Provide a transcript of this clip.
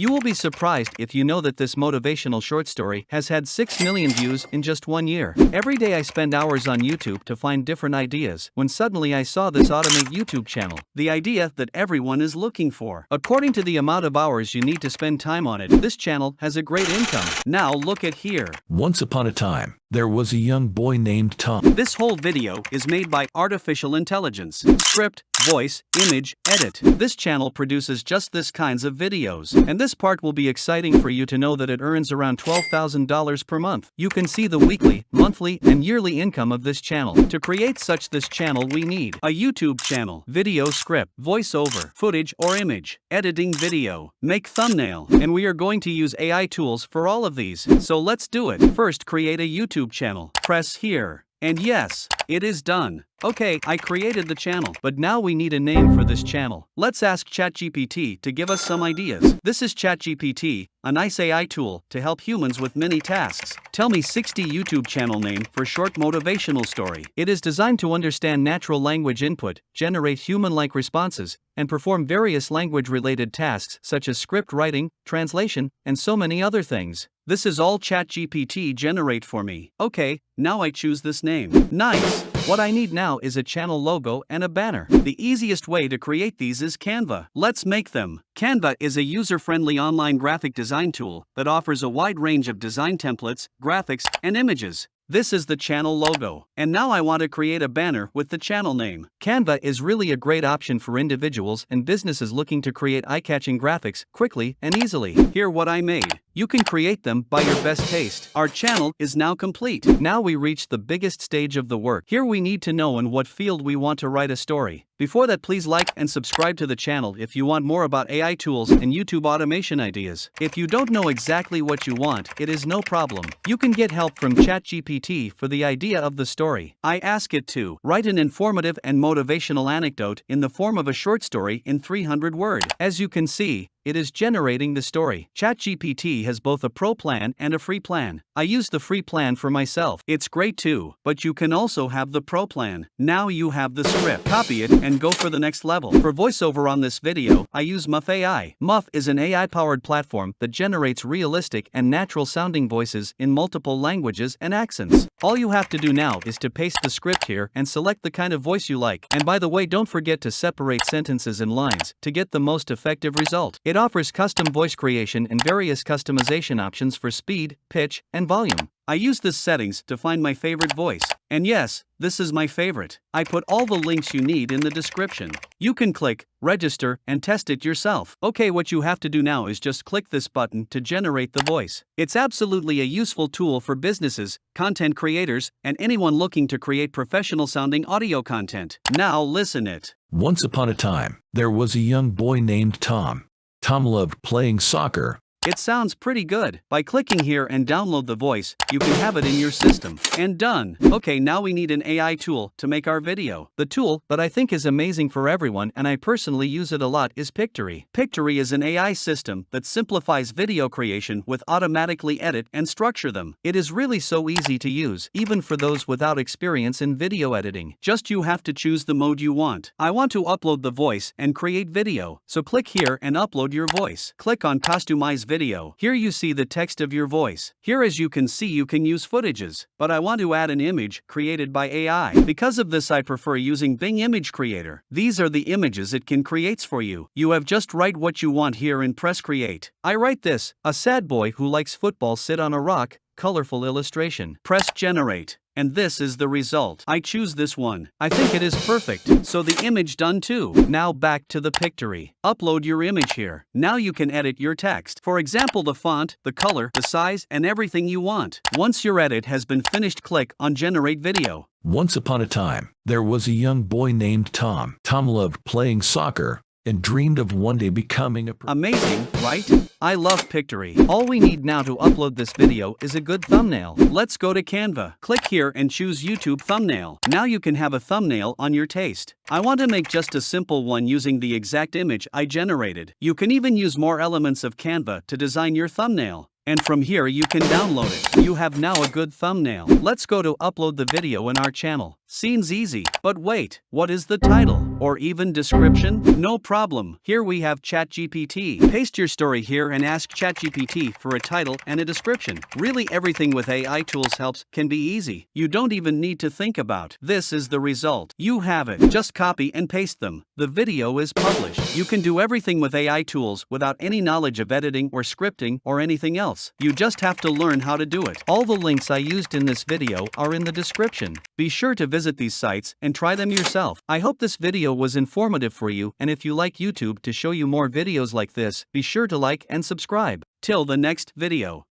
You will be surprised if you know that this motivational short story has had 6 million views in just 1 year. Every day I spend hours on YouTube to find different ideas when suddenly I saw this automate YouTube channel, the idea that everyone is looking for. According to the amount of hours you need to spend time on it, this channel has a great income. Now look at here. Once upon a time, there was a young boy named Tom. This whole video is made by artificial intelligence. Script, voice, image, edit. This channel produces just this kinds of videos. And this part will be exciting for you to know that it earns around $12,000 per month. You can see the weekly, monthly, and yearly income of this channel. To create this channel we need a YouTube channel, video script, voiceover, footage or image, editing video, make thumbnail, and we are going to use AI tools for all of these. So let's do it. First, create a YouTube channel. Press here. And yes, it is done. Okay, I created the channel, but now we need a name for this channel. Let's ask ChatGPT to give us some ideas. This is ChatGPT, a nice AI tool to help humans with many tasks. Tell me 60 YouTube channel name for short motivational story. It is designed to understand natural language input, generate human-like responses, and perform various language-related tasks such as script writing, translation, and so many other things. This is all ChatGPT generate for me. Okay, now I choose this name. Nice! What I need now is a channel logo and a banner. The easiest way to create these is Canva. Let's make them. Canva is a user-friendly online graphic design tool that offers a wide range of design templates, graphics, and images. This is the channel logo. And now I want to create a banner with the channel name. Canva is really a great option for individuals and businesses looking to create eye-catching graphics quickly and easily. Here what I made. You can create them by your best taste. Our channel is now complete. Now we reach the biggest stage of the work. Here we need to know in what field we want to write a story. Before that, please like and subscribe to the channel if you want more about AI tools and YouTube automation ideas. If you don't know exactly what you want, it is no problem. You can get help from ChatGPT for the idea of the story. I ask it to write an informative and motivational anecdote in the form of a short story in 300 words. As you can see, it is generating the story. ChatGPT has both a pro plan and a free plan. I use the free plan for myself. It's great too, but you can also have the pro plan. Now you have the script. Copy it and go for the next level. For voiceover on this video, I use Muff AI. Muff is an AI-powered platform that generates realistic and natural-sounding voices in multiple languages and accents. All you have to do now is to paste the script here and select the kind of voice you like. And by the way, don't forget to separate sentences and lines to get the most effective result. It offers custom voice creation and various customization options for speed, pitch, and volume. I use this settings to find my favorite voice. And yes, this is my favorite. I put all the links you need in the description. You can click, register, and test it yourself. Okay, what you have to do now is just click this button to generate the voice. It's absolutely a useful tool for businesses, content creators, and anyone looking to create professional-sounding audio content. Now listen it. Once upon a time, there was a young boy named Tom. Tom loved playing soccer. It sounds pretty good. By clicking here and download the voice, you can have it in your system. And done. Okay, now we need an AI tool to make our video. The tool that I think is amazing for everyone and I personally use it a lot is Pictory. Pictory is an AI system that simplifies video creation with automatically edit and structure them. It is really so easy to use, even for those without experience in video editing. Just you have to choose the mode you want. I want to upload the voice and create video. So click here and upload your voice. Click on Customize Video. Here you see the text of your voice. Here as you can see you can use footages, but I want to add an image created by AI. Because of this I prefer using Bing Image Creator. These are the images it can create for you. You have just write what you want here and press create. I write this, a sad boy who likes football sit on a rock, colorful illustration. Press generate. And this is the result. I choose this one. I think it is perfect. So the image done too. Now back to the Pictory. Upload your image here. Now you can edit your text. For example, the font, the color, the size, and everything you want. Once your edit has been finished, click on generate video. Once upon a time, there was a young boy named Tom. Tom loved playing soccer and dreamed of one day becoming a pro. Amazing, right? I love Pictory. All we need now to upload this video is a good thumbnail. Let's go to Canva. Click here and choose YouTube thumbnail. Now you can have a thumbnail on your taste. I want to make just a simple one using the exact image I generated. You can even use more elements of Canva to design your thumbnail. And from here you can download it. You have now a good thumbnail. Let's go to upload the video in our channel. Seems easy, but wait, what is the title? Or even description? No problem. Here we have ChatGPT. Paste your story here and ask ChatGPT for a title and a description. Really, everything with AI tools helps can be easy. You don't even need to think about. This is the result. You have it. Just copy and paste them. The video is published. You can do everything with AI tools without any knowledge of editing or scripting or anything else. You just have to learn how to do it. All the links I used in this video are in the description. Be sure to visit these sites and try them yourself. I hope this video was informative for you, and if you like YouTube to show you more videos like this, be sure to like and subscribe. Till the next video.